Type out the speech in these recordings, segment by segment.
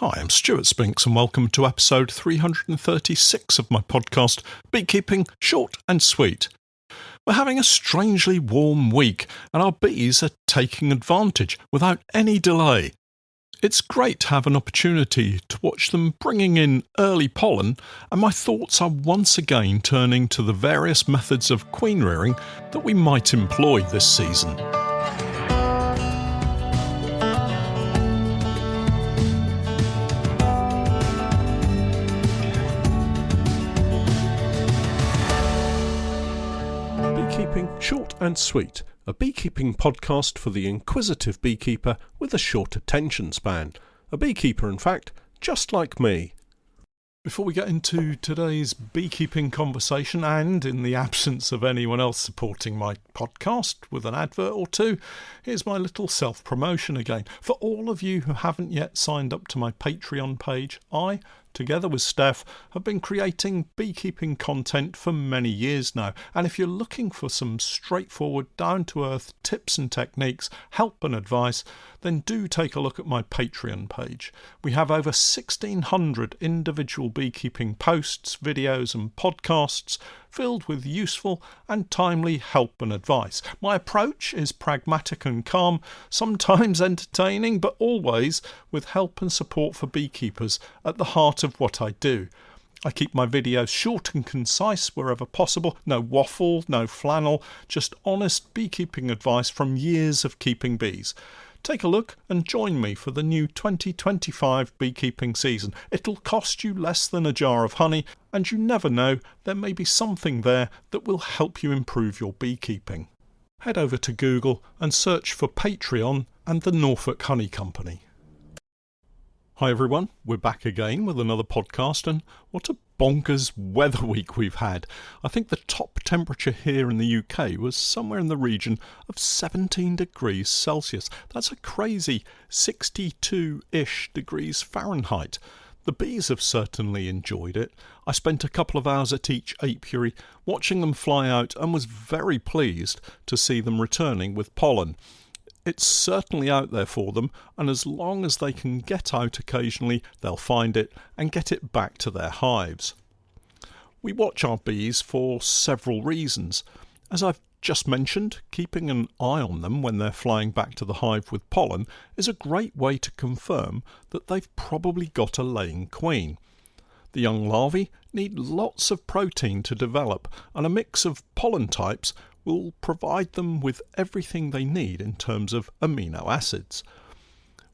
Hi, I'm Stewart Spinks and welcome to episode 336 of my podcast, Beekeeping Short and Sweet. We're having a strangely warm week and our bees are taking advantage without any delay. It's great to have an opportunity to watch them bringing in early pollen, and my thoughts are once again turning to the various methods of queen rearing that we might employ this season. Beekeeping Short and Sweet, a beekeeping podcast for the inquisitive beekeeper with a short attention span. A beekeeper, in fact, just like me. Before we get into today's beekeeping conversation, and in the absence of anyone else supporting my podcast with an advert or two, here's my little self-promotion again. For all of you who haven't yet signed up to my Patreon page, I, together with Steph, have been creating beekeeping content for many years now, and if you're looking for some straightforward, down-to-earth tips and techniques, help and advice, then do take a look at my Patreon page. We have over 1,600 individual beekeeping posts, videos and podcasts filled with useful and timely help and advice. My approach is pragmatic and calm, sometimes entertaining, but always with help and support for beekeepers at the heart of what I do. I keep my videos short and concise wherever possible, no waffle, no flannel, just honest beekeeping advice from years of keeping bees. Take a look and join me for the new 2025 beekeeping season. It'll cost you less than a jar of honey, and you never know, there may be something there that will help you improve your beekeeping. Head over to Google and search for Patreon and the Norfolk Honey Company. Hi everyone, we're back again with another podcast, and what a bonkers weather week we've had. I think the top temperature here in the UK was somewhere in the region of 17 degrees Celsius. That's a crazy 62-ish degrees Fahrenheit. The bees have certainly enjoyed it. I spent a couple of hours at each apiary watching them fly out and was very pleased to see them returning with pollen. It's certainly out there for them, and as long as they can get out occasionally, they'll find it and get it back to their hives. We watch our bees for several reasons. As I've just mentioned, keeping an eye on them when they're flying back to the hive with pollen is a great way to confirm that they've probably got a laying queen. The young larvae need lots of protein to develop, and a mix of pollen types will provide them with everything they need in terms of amino acids.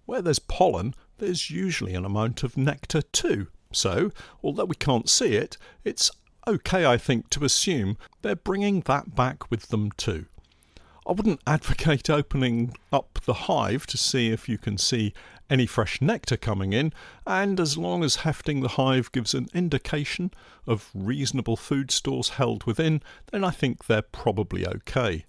Where there's pollen, there's usually an amount of nectar too, so although we can't see it, it's okay, I think, to assume they're bringing that back with them too. I wouldn't advocate opening up the hive to see if you can see any fresh nectar coming in, and as long as hefting the hive gives an indication of reasonable food stores held within, then I think they're probably okay.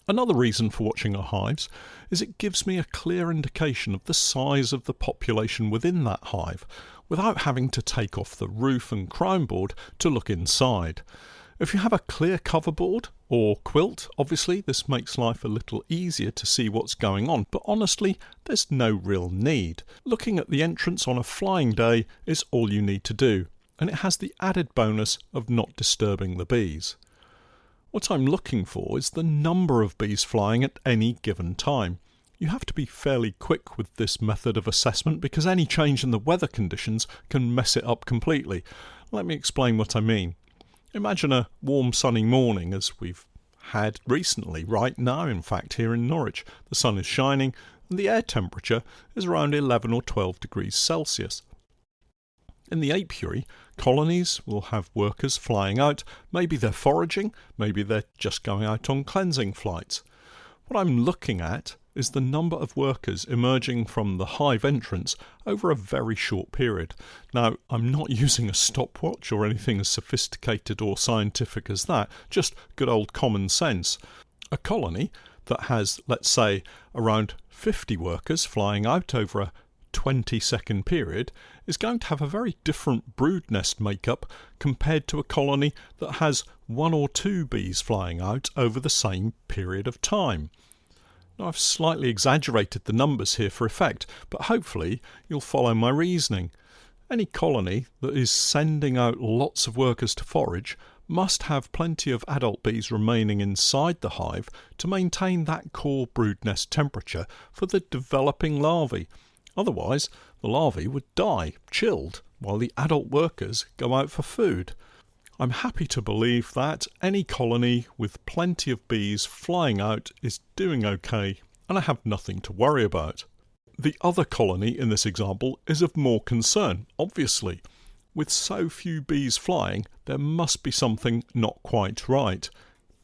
Another reason for watching our hives is it gives me a clear indication of the size of the population within that hive, without having to take off the roof and crown board to look inside. If you have a clear cover board or quilt, obviously this makes life a little easier to see what's going on, but honestly, there's no real need. Looking at the entrance on a flying day is all you need to do, and it has the added bonus of not disturbing the bees. What I'm looking for is the number of bees flying at any given time. You have to be fairly quick with this method of assessment because any change in the weather conditions can mess it up completely. Let me explain what I mean. Imagine a warm sunny morning as we've had recently, right now in fact here in Norwich. The sun is shining and the air temperature is around 11 or 12 degrees Celsius. In the apiary, colonies will have workers flying out. Maybe they're foraging, maybe they're just going out on cleansing flights. What I'm looking at is the number of workers emerging from the hive entrance over a very short period. Now, I'm not using a stopwatch or anything as sophisticated or scientific as that, just good old common sense. A colony that has, let's say, around 50 workers flying out over a 20-second period is going to have a very different brood nest makeup compared to a colony that has 1 or 2 bees flying out over the same period of time. Now, I've slightly exaggerated the numbers here for effect, but hopefully you'll follow my reasoning. Any colony that is sending out lots of workers to forage must have plenty of adult bees remaining inside the hive to maintain that core brood nest temperature for the developing larvae. Otherwise, the larvae would die, chilled, while the adult workers go out for food. I'm happy to believe that any colony with plenty of bees flying out is doing okay, and I have nothing to worry about. The other colony in this example is of more concern, obviously. With so few bees flying, there must be something not quite right,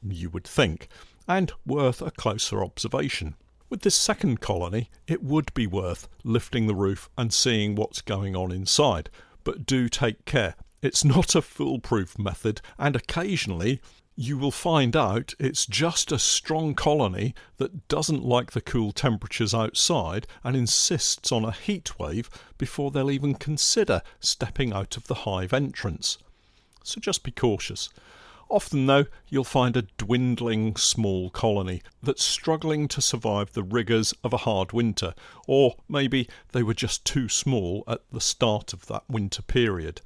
you would think, and worth a closer observation. With this second colony, it would be worth lifting the roof and seeing what's going on inside, but do take care. It's not a foolproof method, and occasionally you will find out it's just a strong colony that doesn't like the cool temperatures outside and insists on a heat wave before they'll even consider stepping out of the hive entrance. So just be cautious. Often, though, you'll find a dwindling small colony that's struggling to survive the rigours of a hard winter, or maybe they were just too small at the start of that winter period.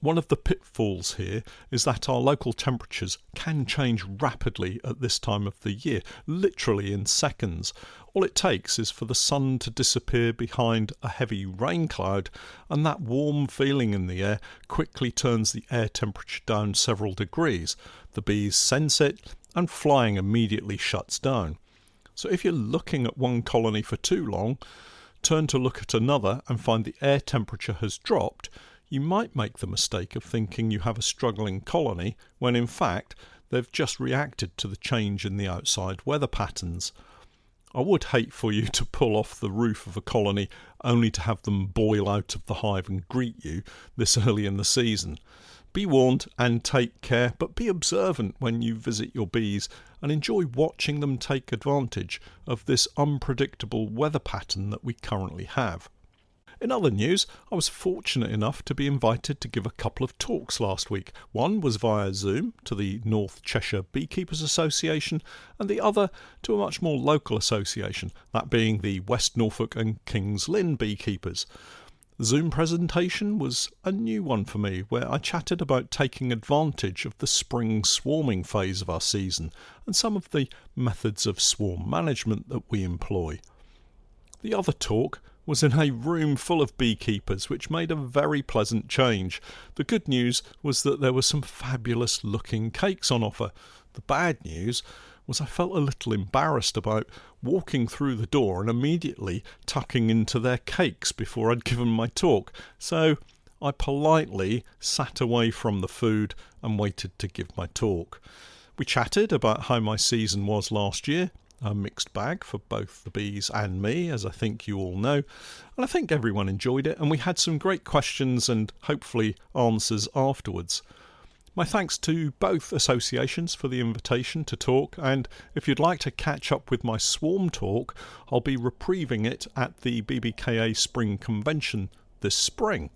One of the pitfalls here is that our local temperatures can change rapidly at this time of the year, literally in seconds. All it takes is for the sun to disappear behind a heavy rain cloud, and that warm feeling in the air quickly turns the air temperature down several degrees. The bees sense it, and flying immediately shuts down. So if you're looking at one colony for too long, turn to look at another and find the air temperature has dropped, you might make the mistake of thinking you have a struggling colony when in fact they've just reacted to the change in the outside weather patterns. I would hate for you to pull off the roof of a colony only to have them boil out of the hive and greet you this early in the season. Be warned and take care, but be observant when you visit your bees and enjoy watching them take advantage of this unpredictable weather pattern that we currently have. In other news, I was fortunate enough to be invited to give a couple of talks last week. One was via Zoom to the North Cheshire Beekeepers Association, and the other to a much more local association, that being the West Norfolk and Kings Lynn Beekeepers. The Zoom presentation was a new one for me, where I chatted about taking advantage of the spring swarming phase of our season and some of the methods of swarm management that we employ. The other talk was in a room full of beekeepers, which made a very pleasant change. The good news was that there were some fabulous looking cakes on offer. The bad news was I felt a little embarrassed about walking through the door and immediately tucking into their cakes before I'd given my talk, so I politely sat away from the food and waited to give my talk. We chatted about how my season was last year, a mixed bag for both the bees and me, as I think you all know, and I think everyone enjoyed it, and we had some great questions and hopefully answers afterwards. My thanks to both associations for the invitation to talk, and if you'd like to catch up with my swarm talk, I'll be reprieving it at the BBKA Spring Convention this spring.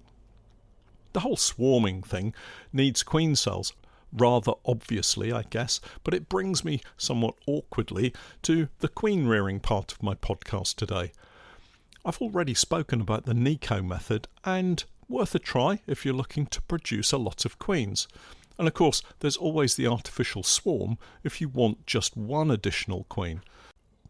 The whole swarming thing needs queen cells, rather obviously, I guess, but it brings me somewhat awkwardly to the queen rearing part of my podcast today. I've already spoken about the Nico method, and worth a try if you're looking to produce a lot of queens. And of course, there's always the artificial swarm if you want just one additional queen.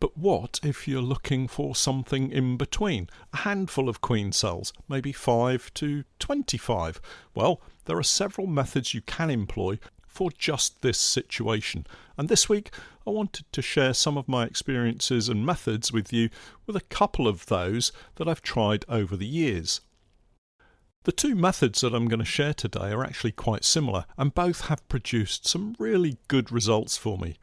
But what if you're looking for something in between? A handful of queen cells, maybe 5 to 25. Well, there are several methods you can employ for just this situation. And this week, I wanted to share some of my experiences and methods with you, with a couple of those that I've tried over the years. The two methods that I'm going to share today are actually quite similar, and both have produced some really good results for me.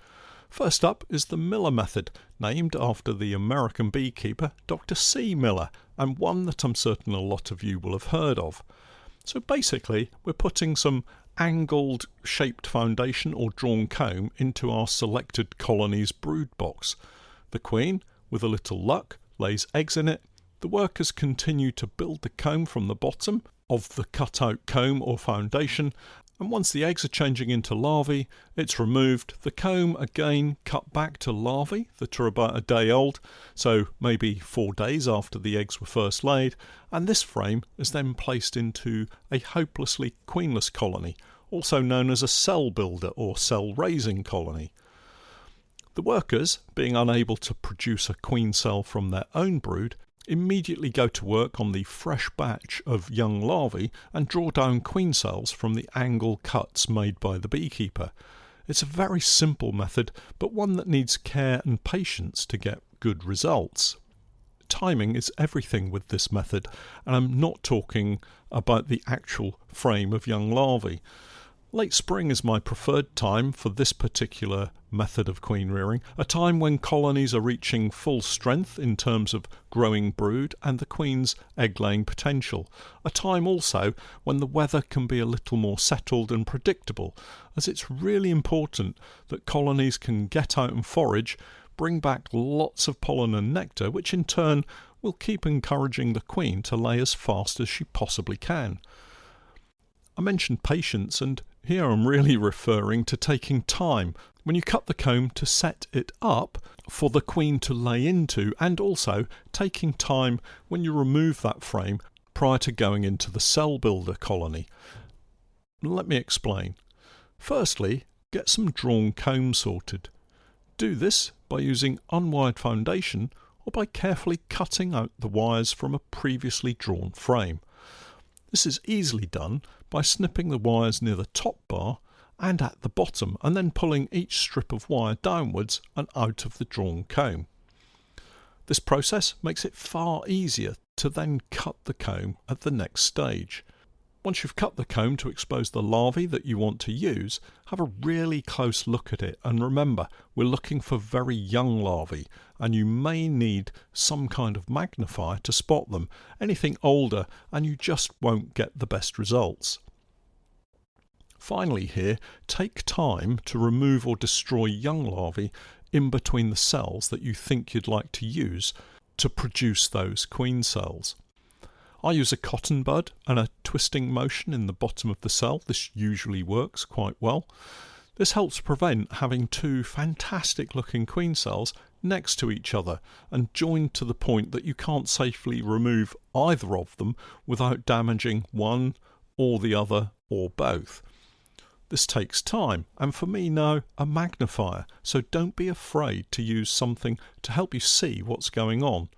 First up is the Miller method, named after the American beekeeper Dr. C. Miller, and one that I'm certain a lot of you will have heard of. So basically, we're putting some angled shaped foundation or drawn comb into our selected colony's brood box. The queen, with a little luck, lays eggs in it. The workers continue to build the comb from the bottom of the cut-out comb or foundation, And once the eggs are changing into larvae, it's removed, the comb again cut back to larvae that are about a day old, so maybe 4 days after the eggs were first laid, and this frame is then placed into a hopelessly queenless colony, also known as a cell builder or cell raising colony. The workers, being unable to produce a queen cell from their own brood, immediately go to work on the fresh batch of young larvae and draw down queen cells from the angle cuts made by the beekeeper. It's a very simple method, but one that needs care and patience to get good results. Timing is everything with this method, and I'm not talking about the actual frame of young larvae. Late spring is my preferred time for this particular method of queen rearing, a time when colonies are reaching full strength in terms of growing brood and the queen's egg-laying potential, a time also when the weather can be a little more settled and predictable, as it's really important that colonies can get out and forage, bring back lots of pollen and nectar, which in turn will keep encouraging the queen to lay as fast as she possibly can. I mentioned patience, and here I'm really referring to taking time when you cut the comb to set it up for the queen to lay into, and also taking time when you remove that frame prior to going into the cell builder colony. Let me explain. Firstly, get some drawn comb sorted. Do this by using unwired foundation or by carefully cutting out the wires from a previously drawn frame. This is easily done by snipping the wires near the top bar and at the bottom, and then pulling each strip of wire downwards and out of the drawn comb. This process makes it far easier to then cut the comb at the next stage. Once you've cut the comb to expose the larvae that you want to use, have a really close look at it, and remember, we're looking for very young larvae, and you may need some kind of magnifier to spot them. Anything older and you just won't get the best results. Finally here, take time to remove or destroy young larvae in between the cells that you think you'd like to use to produce those queen cells. I use a cotton bud and a twisting motion in the bottom of the cell. This usually works quite well. This helps prevent having two fantastic looking queen cells next to each other and joined to the point that you can't safely remove either of them without damaging one or the other or both. This takes time, and for me now, a magnifier, so don't be afraid to use something to help you see what's going on.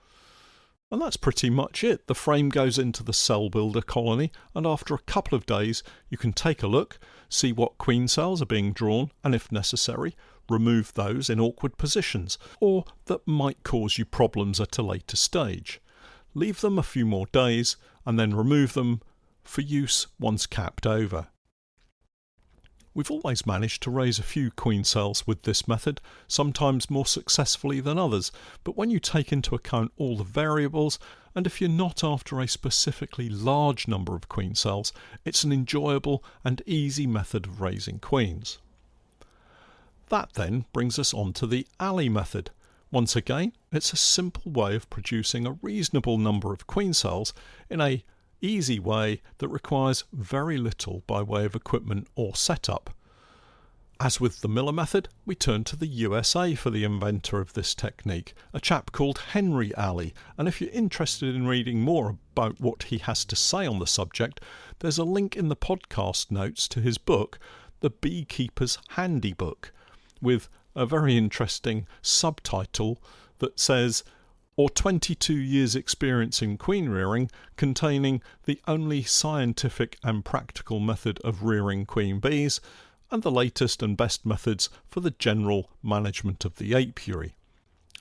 And that's pretty much it. The frame goes into the cell builder colony, and after a couple of days you can take a look, see what queen cells are being drawn, and if necessary, remove those in awkward positions, or that might cause you problems at a later stage. Leave them a few more days, and then remove them for use once capped over. We've always managed to raise a few queen cells with this method, sometimes more successfully than others, but when you take into account all the variables, and if you're not after a specifically large number of queen cells, it's an enjoyable and easy method of raising queens. That then brings us on to the alley method. Once again, it's a simple way of producing a reasonable number of queen cells in a easy way that requires very little by way of equipment or setup. As with the Miller method, we turn to the USA for the inventor of this technique, a chap called Henry Alley, and if you're interested in reading more about what he has to say on the subject, there's a link in the podcast notes to his book, The Beekeeper's Handybook, with a very interesting subtitle that says, or 22 years experience in queen rearing, containing the only scientific and practical method of rearing queen bees, and the latest and best methods for the general management of the apiary.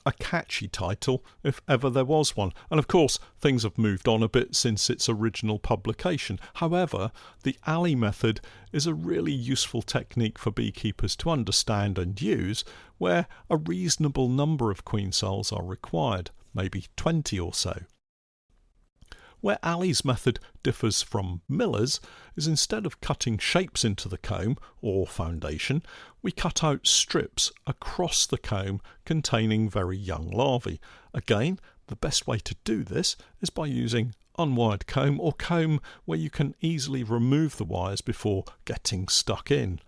A catchy title, if ever there was one, and of course things have moved on a bit since its original publication. However, the alley method is a really useful technique for beekeepers to understand and use, where a reasonable number of queen cells are required, maybe 20 or so. Where Alley's method differs from Miller's is instead of cutting shapes into the comb or foundation, we cut out strips across the comb containing very young larvae. Again, the best way to do this is by using unwired comb or comb where you can easily remove the wires before getting stuck in.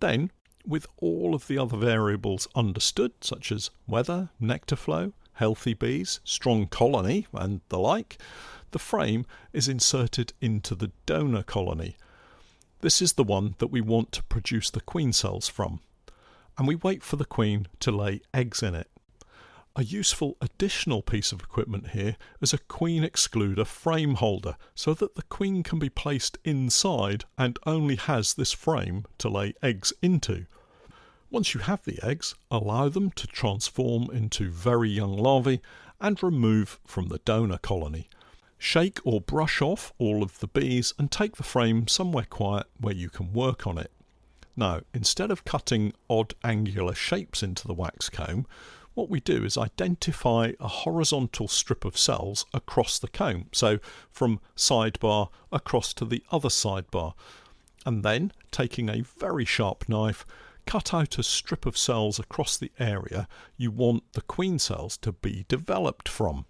Then, with all of the other variables understood, such as weather, nectar flow, healthy bees, strong colony and the like, the frame is inserted into the donor colony. This is the one that we want to produce the queen cells from, and we wait for the queen to lay eggs in it. A useful additional piece of equipment here is a queen excluder frame holder so that the queen can be placed inside and only has this frame to lay eggs into. Once you have the eggs, allow them to transform into very young larvae and remove from the donor colony. Shake or brush off all of the bees and take the frame somewhere quiet where you can work on it. Now, instead of cutting odd angular shapes into the wax comb, what we do is identify a horizontal strip of cells across the comb, so from sidebar across to the other sidebar, and then, taking a very sharp knife, cut out a strip of cells across the area you want the queen cells to be developed from.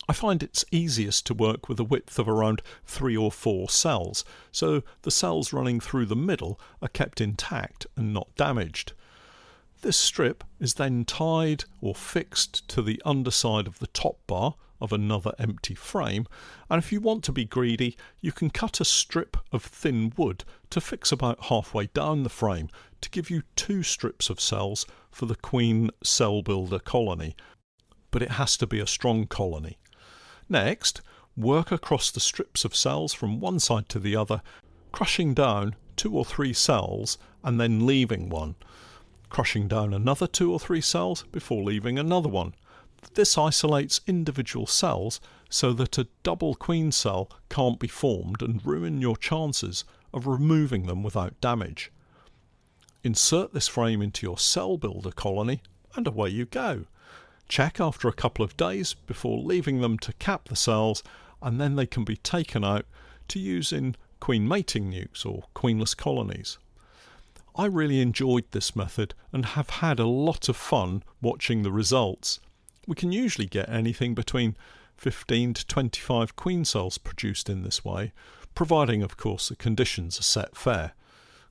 I find it's easiest to work with a width of around 3 or 4 cells, so the cells running through the middle are kept intact and not damaged. This strip is then tied or fixed to the underside of the top bar of another empty frame, and if you want to be greedy, you can cut a strip of thin wood to fix about halfway down the frame to give you 2 strips of cells for the queen cell builder colony, but it has to be a strong colony. Next, work across the strips of cells from one side to the other, crushing down 2 or 3 cells and then leaving one, crushing down another 2 or 3 cells before leaving another one. This isolates individual cells so that a double queen cell can't be formed and ruin your chances of removing them without damage. Insert this frame into your cell builder colony and away you go. Check after a couple of days before leaving them to cap the cells, and then they can be taken out to use in queen mating nukes or queenless colonies. I really enjoyed this method and have had a lot of fun watching the results. We can usually get anything between 15 to 25 queen cells produced in this way, providing of course the conditions are set fair.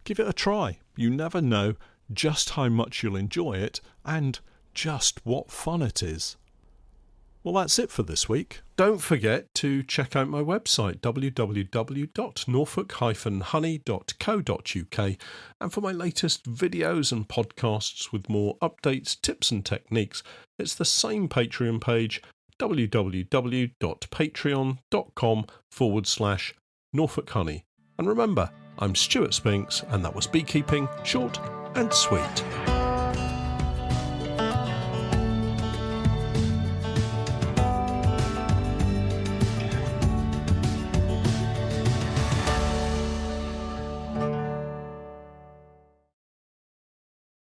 Give it a try. You never know just how much you'll enjoy it and just what fun it is. Well, that's it for this week. Don't forget to check out my website www.norfolk-honey.co.uk, and for my latest videos and podcasts with more updates, tips and techniques, it's the same Patreon page, www.patreon.com/Norfolk Honey. And remember, I'm Stewart Spinks, and that was Beekeeping Short and Sweet.